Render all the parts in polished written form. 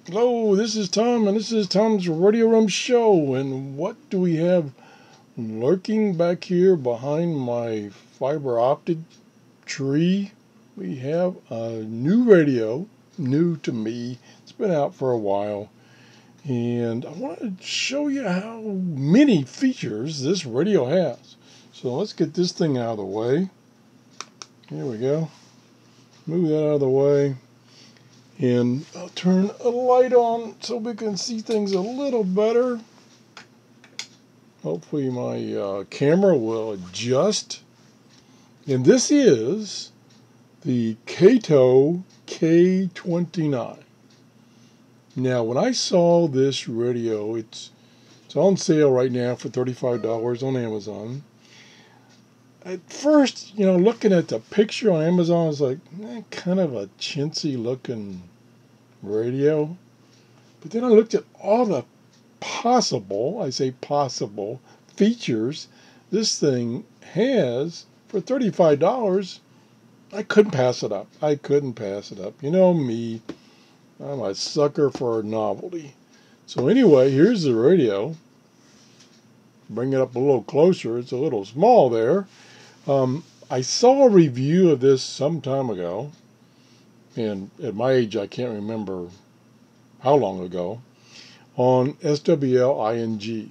Hello, this is Tom, and this is Tom's Radio Room Show. And what do we have lurking back here behind my fiber optic tree? We have a new radio, new to me. It's been out for a while. And I want to show you how many features this radio has. So let's get this thing out of the way. Here we go. Move that out of the way. And I'll turn a light on so we can see things a little better. Hopefully my camera will adjust. And this is the Kaito KA29. Now, when I saw this radio, it's on sale right now for $35 on Amazon. At first, looking at the picture on Amazon, I was like, kind of a chintzy looking radio. But then I looked at all the possible features this thing has for $35. I couldn't pass it up. You know me, I'm a sucker for novelty. So anyway, here's the radio. Bring it up a little closer. It's a little small there. I saw a review of this some time ago, and at my age I can't remember how long ago, on SWLING.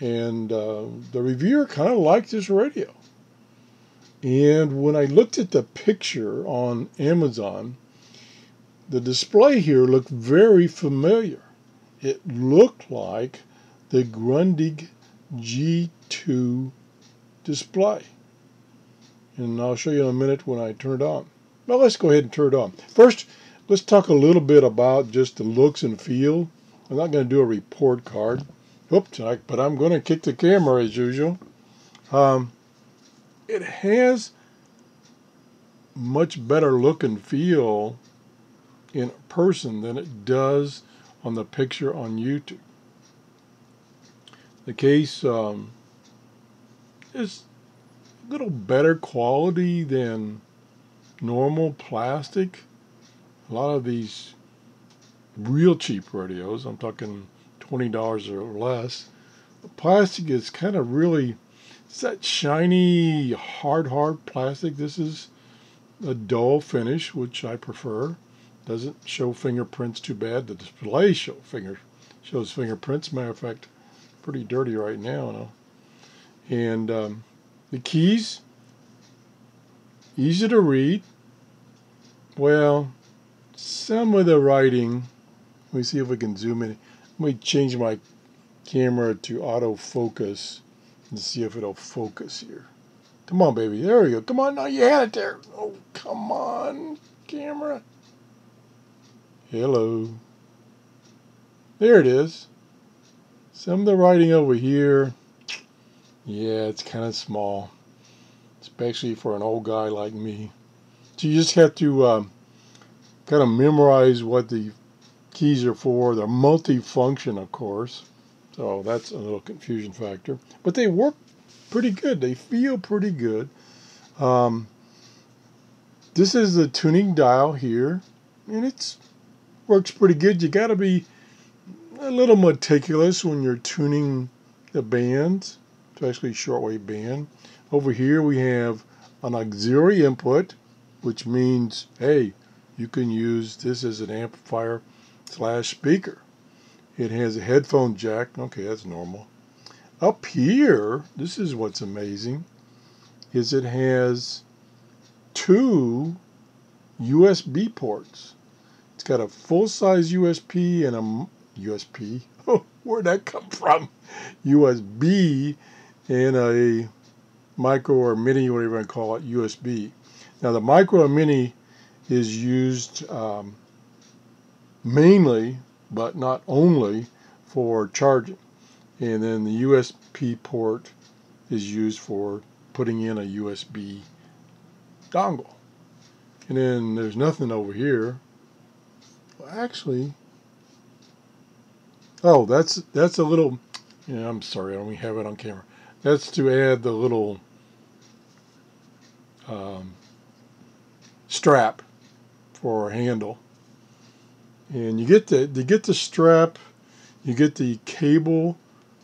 And the reviewer kind of liked this radio. And when I looked at the picture on Amazon, the display here looked very familiar. It looked like the Grundig G2 display. And I'll show you in a minute when I turn it on. Well, let's go ahead and turn it on. First, let's talk a little bit about just the looks and feel. I'm not going to do a report card. Oops, but I'm going to kick the camera as usual. It has much better look and feel in person than it does on the picture on YouTube. The case is a little better quality than normal plastic. A lot of these real cheap radios, I'm talking $20 or less, the plastic is kind of really, it's that shiny, hard plastic. This is a dull finish, which I prefer. Doesn't show fingerprints too bad. The display shows fingerprints. Matter of fact, pretty dirty right now. And the keys, easy to read. Well, some of the writing, let me see if we can zoom in. Let me change my camera to autofocus and see if it'll focus here. Come on, baby. There we go. Come on, now you had it there. Oh, come on, camera. Hello. There it is. Some of the writing over here, yeah, it's kind of small, especially for an old guy like me. So you just have to kind of memorize what the keys are for. They're multi-function, of course, so that's a little confusion factor. But they work pretty good. They feel pretty good. This is the tuning dial here, and it works pretty good. You got to be a little meticulous when you're tuning the bands, especially shortwave band. Over here we have an auxiliary input, which means, hey, you can use this as an amplifier / speaker. It has a headphone jack. Okay, that's normal. Up here, this is what's amazing, is it has 2 USB ports. It's got a full-size USB and a USB. Oh, where'd that come from? USB and a micro or mini, whatever you want to call it, USB. Now the micro or mini is used mainly, but not only, for charging. And then the USB port is used for putting in a USB dongle. And then there's nothing over here. Well, actually, oh, that's a little, yeah, I'm sorry, I don't even have it on camera. That's to add the little strap for a handle. And you get the strap, you get the cable,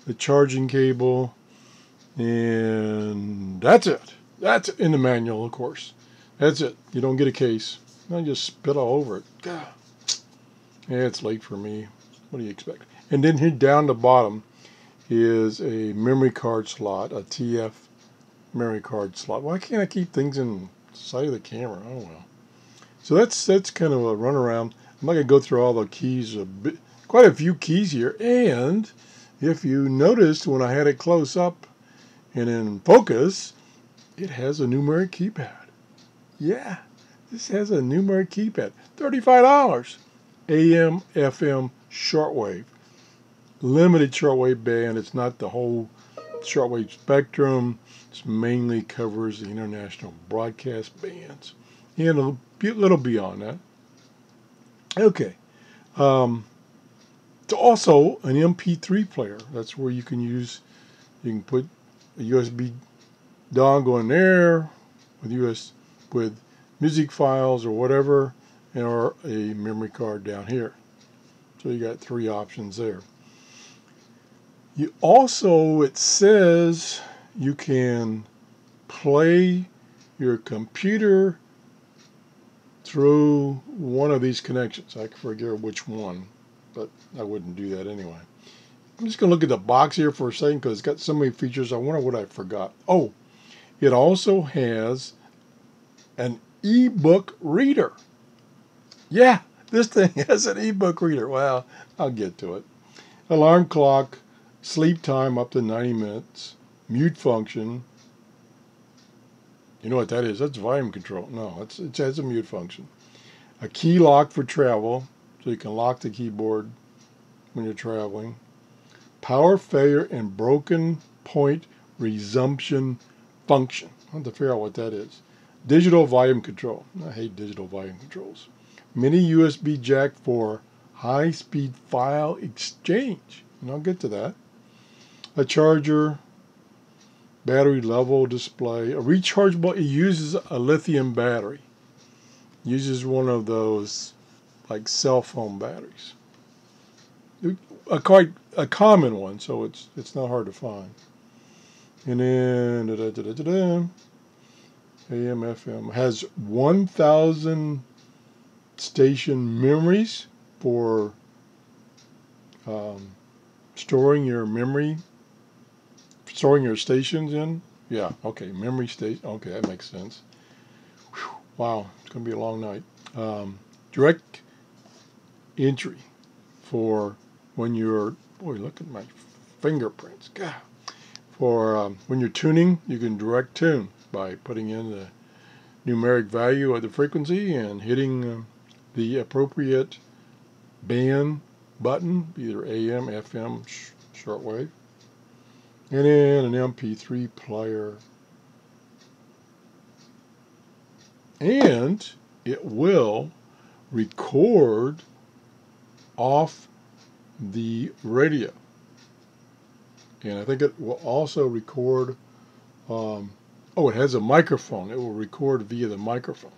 the charging cable, and that's it. That's in the manual, of course. That's it. You don't get a case. I just spit all over it. God. Yeah, it's late for me. What do you expect? And then here down the bottom is a memory card slot, a TF memory card slot. Why can't I keep things in the side of the camera? Oh well. So that's kind of a runaround. I'm not going to go through all the keys. Quite a few keys here. And if you noticed when I had it close up and in focus, it has a numeric keypad. Yeah, this has a numeric keypad. $35. AM, FM, shortwave. Limited shortwave band. It's not the whole shortwave spectrum. It mainly covers the international broadcast bands. And a little beyond that. Okay. It's also an MP3 player. That's where you can put a USB dongle in there with music files or whatever, or a memory card down here. So you got 3 options there. You also, it says you can play your computer through one of these connections. I forget which one, but I wouldn't do that anyway. I'm just going to look at the box here for a second because it's got so many features. I wonder what I forgot. Oh, it also has an EBook reader. Yeah, this thing has an EBook reader. Well, I'll get to it. Alarm clock, sleep time up to 90 minutes, mute function. You know what that is? That's volume control. No, it has a mute function. A key lock for travel, so you can lock the keyboard when you're traveling. Power failure and broken point resumption function. I have to figure out what that is. Digital volume control. I hate digital volume controls. Mini USB jack for high-speed file exchange. And I'll get to that. A charger. Battery level display. A rechargeable. It uses a lithium battery. Uses one of those like cell phone batteries. Quite a common one, so it's not hard to find. And then AM FM has 1,000 station memories for storing your stations in. Yeah, okay, memory station. Okay, that makes sense. Whew, wow, it's going to be a long night. Direct entry for when you're, boy, look at my fingerprints. God. For when you're tuning, you can direct tune by putting in the numeric value of the frequency and hitting the appropriate band button, either AM, FM, shortwave. And then an MP3 player. And it will record off the radio. And I think it will also record, it has a microphone. It will record via the microphone.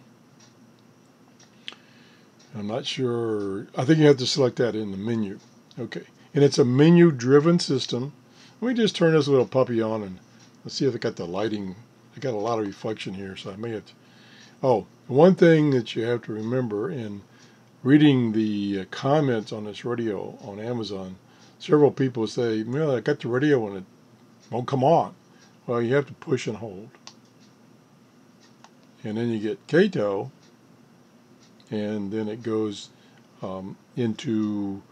I'm not sure. I think you have to select that in the menu. Okay. And it's a menu-driven system. Let me just turn this little puppy on and let's see if it got the lighting. I got a lot of reflection here, so I may have to. Oh, one thing that you have to remember in reading the comments on this radio on Amazon, several people say, I got the radio and it won't come on. Well, you have to push and hold. And then you get Kaito, and then it goes into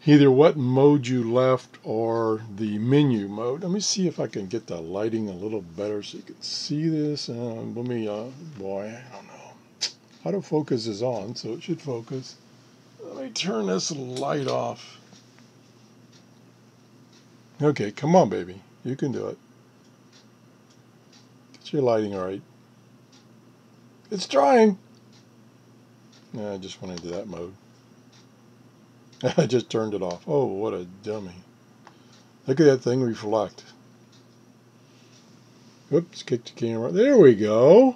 either what mode you left or the menu mode. Let me see if I can get the lighting a little better so you can see this. Boy, I don't know. Autofocus is on, so it should focus. Let me turn this light off. Okay, come on, baby. You can do it. Get your lighting right. It's trying. No, I just went into that mode. I just turned it off. Oh, what a dummy. Look at that thing reflect. Oops, kick the camera. There we go.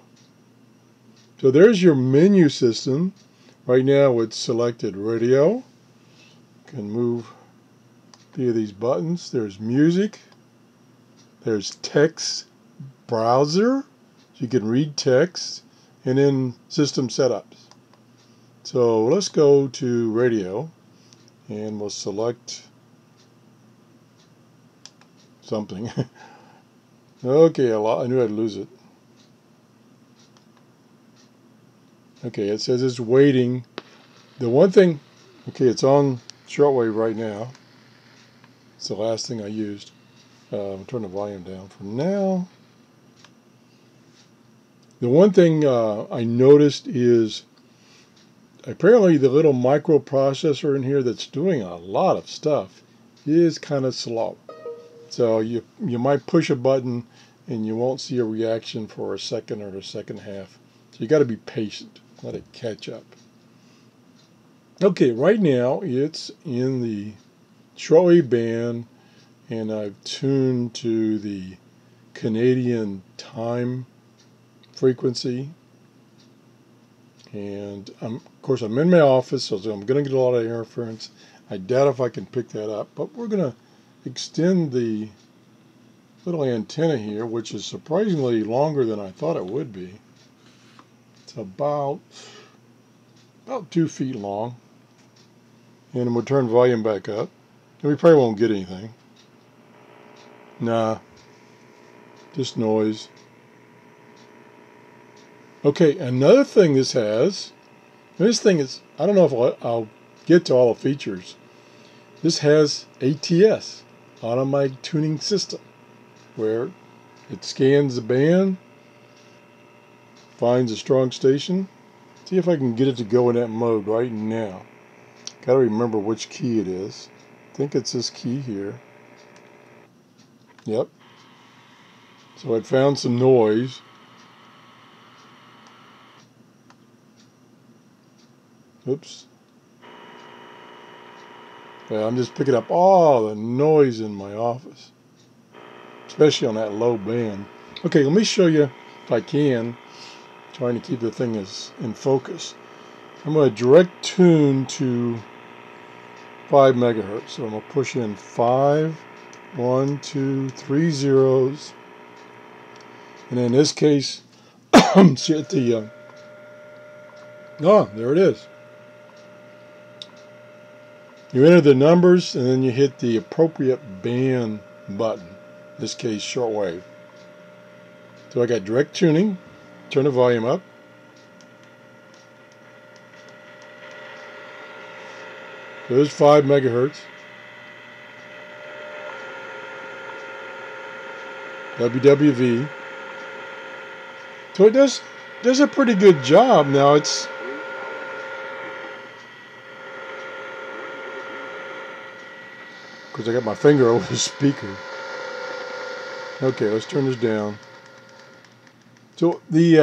So there's your menu system. Right now it's selected radio. Can move via these buttons. There's music. There's Tex Browser, so you can read text, and then system setups. So let's go to radio, and we'll select something. Okay, I knew I'd lose it. Okay, it says it's waiting. The one thing, okay, it's on shortwave right now. It's the last thing I used. Turn the volume down for now. The one thing I noticed is apparently the little microprocessor in here that's doing a lot of stuff is kind of slow. So you might push a button and you won't see a reaction for a second or a second half. So you got to be patient. Let it catch up. Okay, right now it's in the shortwave band, and I've tuned to the Canadian time frequency. And of course I'm in my office, so I'm going to get a lot of interference. I doubt if I can pick that up, but we're going to extend the little antenna here, which is surprisingly longer than I thought it would be. It's about 2 feet long. And we'll turn volume back up. And we probably won't get anything. Nah, just noise. Okay, another thing this has, this thing is, I don't know if I'll get to all the features. This has ATS, automatic tuning system, where it scans the band, finds a strong station. See if I can get it to go in that mode right now. Got to remember which key it is. I think it's this key here. Yep. So it found some noise. Oops. Yeah, I'm just picking up all the noise in my office, especially on that low band. Okay, let me show you if I can. Trying to keep the thing in focus. I'm going to direct tune to 5 megahertz. So I'm going to push in 5, 1, 2, 3 zeros. And in this case, see at the, there it is. You enter the numbers and then you hit the appropriate band button. In this case, shortwave. So I got direct tuning. Turn the volume up. So there's 5 megahertz. WWV. So it does a pretty good job. Now it's because I got my finger over the speaker. Okay, let's turn this down. So the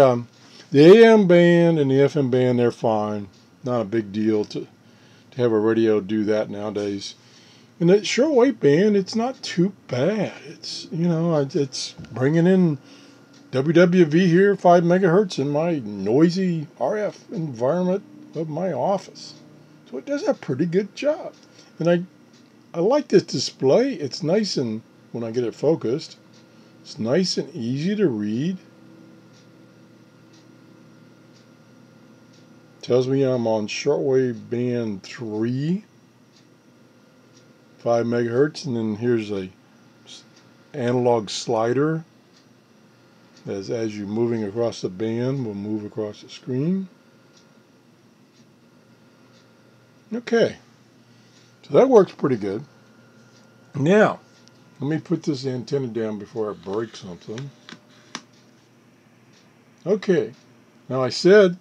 AM band and the FM band, they're fine. Not a big deal to have a radio do that nowadays. And the shortwave band, it's not too bad. It's, it's bringing in WWV here, 5 megahertz in my noisy RF environment of my office. So it does a pretty good job. And I like this display. It's nice, and when I get it focused, it's nice and easy to read. Tells me I'm on shortwave band 3, 5 megahertz, and then here's a analog slider. As you're moving across the band, will move across the screen. Okay, so that works pretty good. Now, let me put this antenna down before I break something. Okay, now I said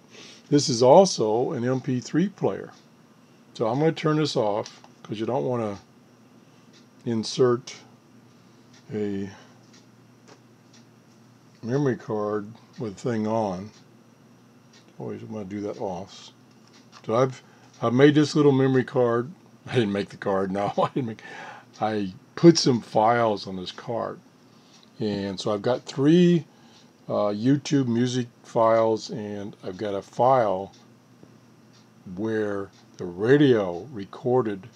this is also an MP3 player. So I'm going to turn this off because you don't want to insert a memory card with the thing on. Always want to do that off. So I've made this little memory card. I didn't make the card. No, I put some files on this card, and so I've got 3 YouTube music files, and I've got a file where the radio recorded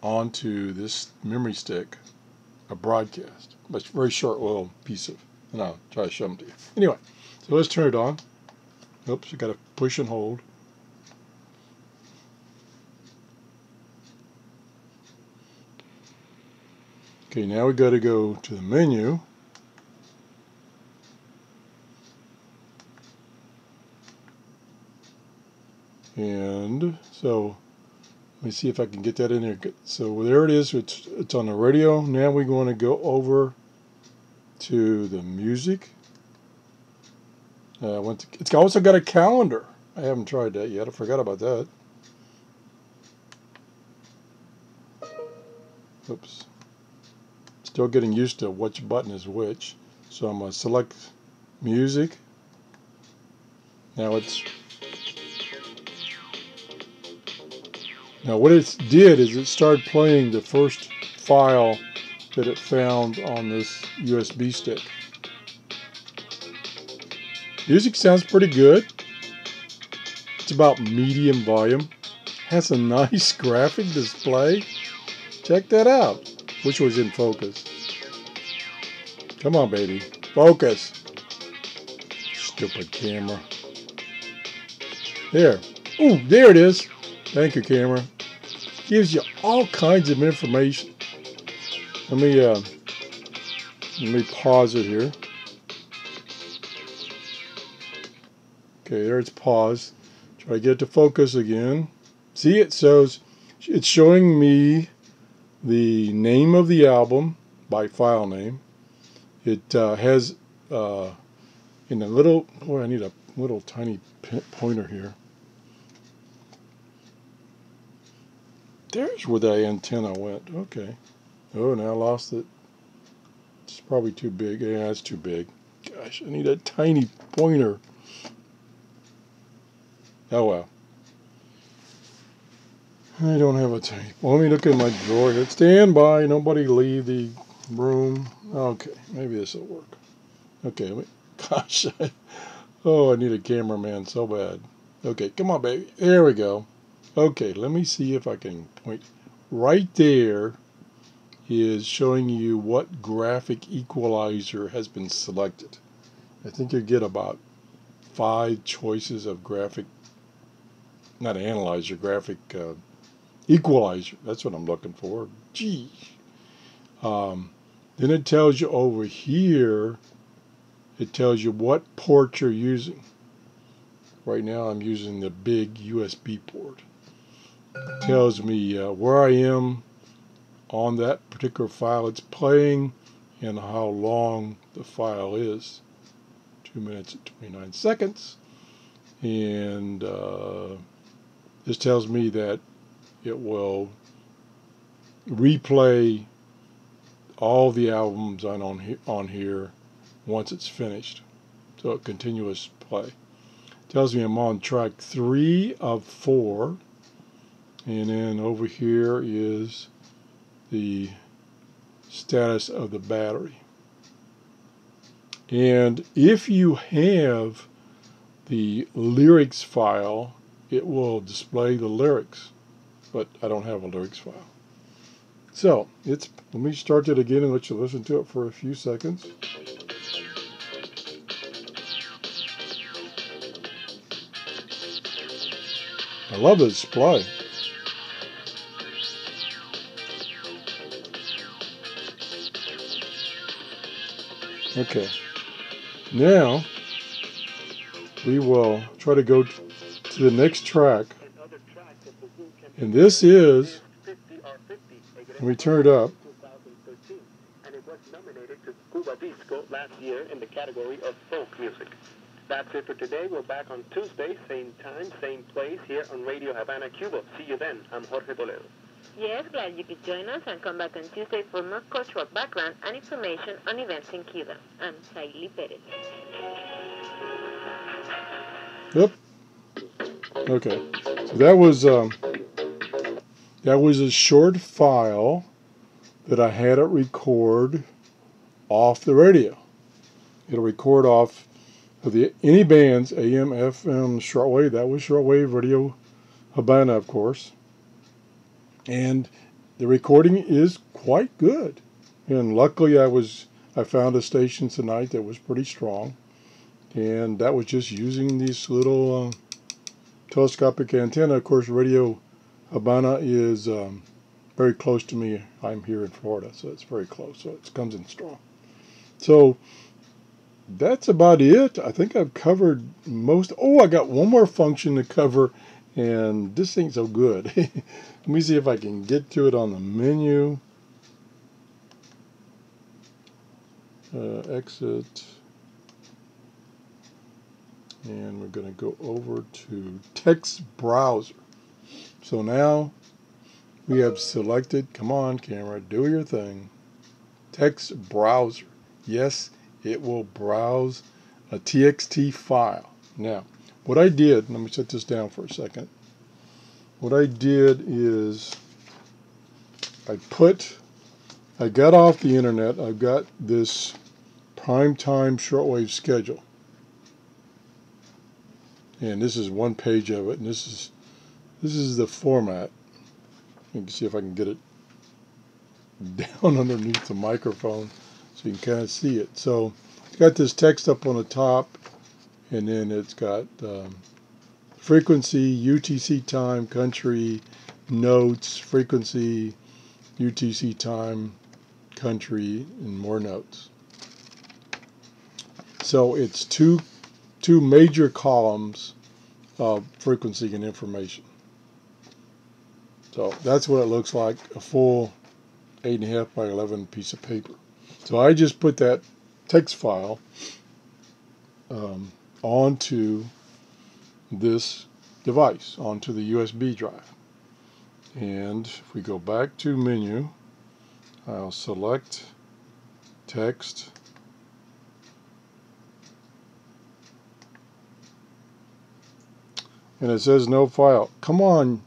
onto this memory stick a broadcast. But it's a very short little piece of, and I'll try to show them to you. Anyway, so let's turn it on. Oops, I got to push and hold. Okay, now we got to go to the menu. And so let me see if I can get that in there. So there it is. It's on the radio. Now we're going to go over to the music. It's also got a calendar. I haven't tried that yet. I forgot about that. Oops. Still getting used to which button is which. So I'm going to select music. Now what it did is it started playing the first file that it found on this USB stick. Music sounds pretty good. It's about medium volume. Has a nice graphic display. Check that out. Which was in focus. Come on, baby. Focus. Stupid camera. There. Ooh, there it is. Thank you, camera. Gives you all kinds of information. Let me pause it here. Okay, there it's paused. Try to get it to focus again. See, it's showing me the name of the album by file name. It has in a little. Oh, I need a little tiny pointer here. There's where the antenna went. Okay. Oh, now I lost it. It's probably too big. Yeah, it's too big. Gosh, I need a tiny pointer. Oh well. I don't have a tiny. Well, let me look in my drawer here. Stand by. Nobody leave the room. Okay, maybe this will work. Okay. Gosh. Oh, I need a cameraman so bad. Okay, come on, baby. There we go. Okay, let me see if I can point. Right there is showing you what graphic equalizer has been selected. I think you get about 5 choices of graphic, not analyzer, graphic equalizer. That's what I'm looking for. Gee. Then it tells you over here, it tells you what port you're using. Right now I'm using the big USB port. It tells me where I am on that particular file it's playing and how long the file is. 2 minutes and 29 seconds. And this tells me that it will replay all the albums on here once it's finished. So a continuous play. It tells me I'm on track 3 of 4. And then over here is the status of the battery. And if you have the lyrics file, it will display the lyrics. But I don't have a lyrics file. So, let me start it again and let you listen to it for a few seconds. I love the display. Okay, now we will try to go to the next track, and this is, let me turn it up. And it was nominated to Cuba Disco last year in the category of folk music. That's it for today. We're back on Tuesday, same time, same place, here on Radio Havana, Cuba. See you then. I'm Jorge Toledo. Yes, glad you could join us and come back on Tuesday for more cultural background and information on events in Cuba. I'm Saily Perez. Yep. Okay. So that was a short file that I had it record off the radio. It'll record off of any bands, AM, FM, shortwave. That was shortwave, Radio Havana, of course. And the recording is quite good. And luckily I found a station tonight that was pretty strong. And that was just using these little telescopic antenna. Of course, Radio Havana is very close to me. I'm here in Florida, so it's very close. So it comes in strong. So that's about it. I think I've covered most. Oh, I got one more function to cover, and this ain't so good. Let me see if I can get to it on the menu. Exit. And we're going to go over to Tex Browser. So now we have selected, come on camera, do your thing, Tex Browser. Yes, it will browse a TXT file. Now, what I did, let me set this down for a second. What I did is I got off the internet. I've got this Primetime shortwave schedule. And this is one page of it, and this is the format. You can see if I can get it down underneath the microphone so you can kind of see it. So it's got this text up on the top, and then it's got frequency, UTC time, country, notes, frequency, UTC time, country, and more notes. So it's two major columns of frequency and information. So that's what it looks like, a full 8.5 by 11 piece of paper. So I just put that text file onto this device, onto the USB drive. And if we go back to menu, I'll select text. And it says no file. Come on,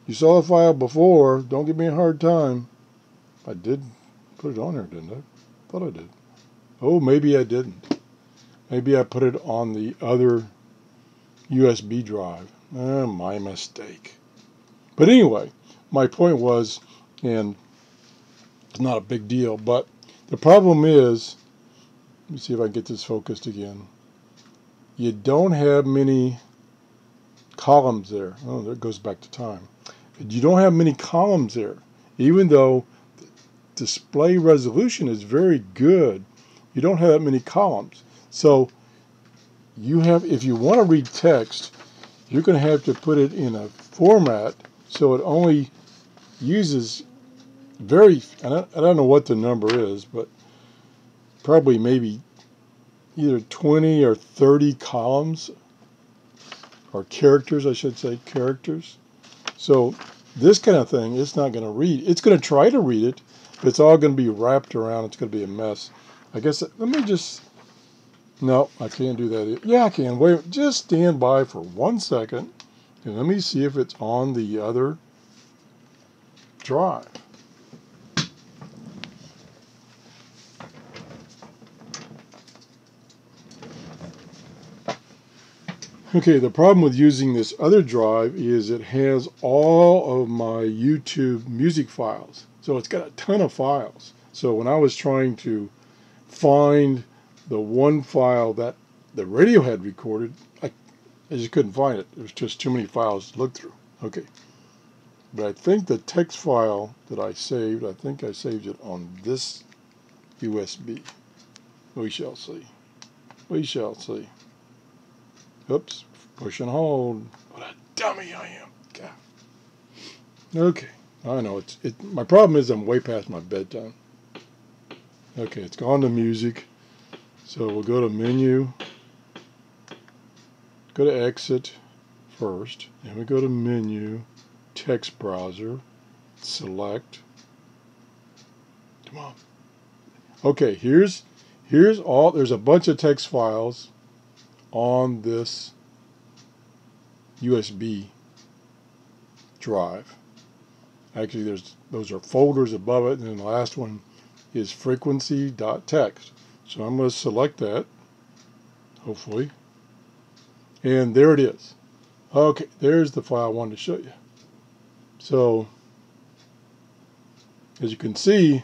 you saw the file before. Don't give me a hard time. I did put it on there, didn't I? Thought I did. Oh, maybe I didn't. Maybe I put it on the other USB drive. My mistake. But anyway, my point was, and it's not a big deal, but the problem is, let me see if I can get this focused again. You don't have many columns there. Oh, there goes back to time. You don't have many columns there, even though the display resolution is very good. You don't have that many columns. So you have, if you want to read text, you're going to have to put it in a format so it only uses very, I don't know what the number is, but probably maybe either 20 or 30 columns, or characters, I should say, characters. So this kind of thing, it's not going to read. It's going to try to read it, but it's all going to be wrapped around. It's going to be a mess. I guess, let me just, no, I can't do that. Yeah, I can. Wait, just stand by for 1 second, and let me see if it's on the other drive. Okay, the problem with using this other drive is it has all of my YouTube music files. So it's got a ton of files. So when I was trying to find the one file that the radio had recorded, I just couldn't find it. There was just too many files to look through. Okay. But I think the text file that I saved, I think I saved it on this USB. We shall see. We shall see. Oops, push and hold. What a dummy I am. God. Okay, I know my problem is I'm way past my bedtime. Okay, it's gone to music. So we'll go to menu. Go to exit first. Then we go to menu, text browser, select. Come on. Okay, here's all. There's a bunch of text files on this USB drive. Actually, those are folders above it, and then the last one is frequency.txt. So I'm going to select that. hopefully. And there it is. Okay, there's the file I wanted to show you. So, as you can see,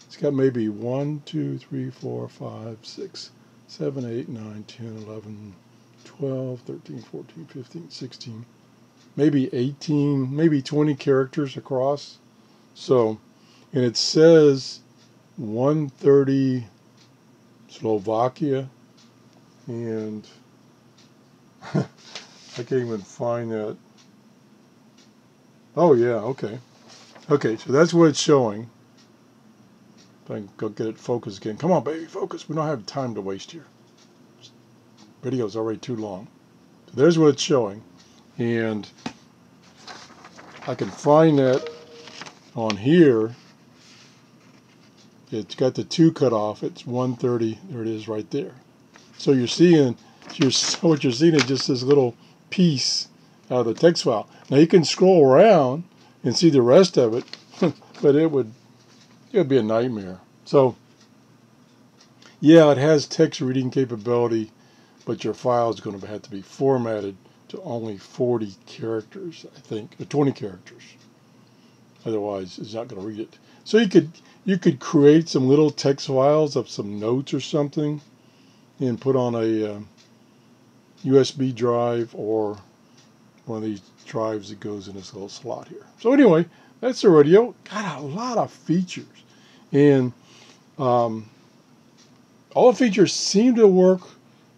it's got maybe 1, 2, 3, 4, 5, 6, 7, 8, 9, 10, 11, 12, 13, 14, 15, 16, maybe 18, maybe 20 characters across. So, and it says 130 Slovakia, and I can't even find that. Oh yeah, okay. Okay, so that's what it's showing. If I can go get it focused again. Come on, baby, focus. We don't have time to waste here. Video's already too long. So there's what it's showing. And I can find that on here. It's got the 2 cut off. It's 130. There it is right there. So you're seeing, what you're seeing is just this little piece out of the text file. Now you can scroll around and see the rest of it, but it would be a nightmare. So yeah, it has text reading capability, but your file is going to have to be formatted to only 40 characters, I think, or 20 characters. Otherwise, it's not going to read it. So you could create some little text files of some notes or something, and put on a USB drive or one of these drives that goes in this little slot here. So anyway, that's the radio. Got a lot of features, and all the features seem to work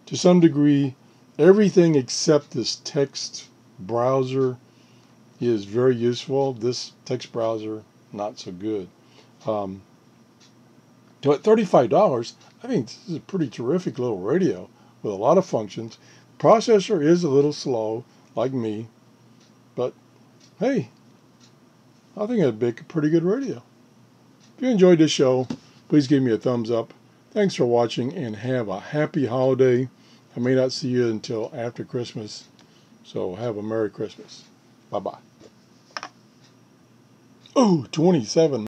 to some degree. Everything except this text browser is very useful. This text browser, not so good. So at $35, I think this is a pretty terrific little radio with a lot of functions. Processor is a little slow, like me, but hey, I think it'd make a pretty good radio. If you enjoyed this show, please give me a thumbs up. Thanks for watching, and have a happy holiday. I may not see you until after Christmas, so have a Merry Christmas. Bye-bye. Oh, 27.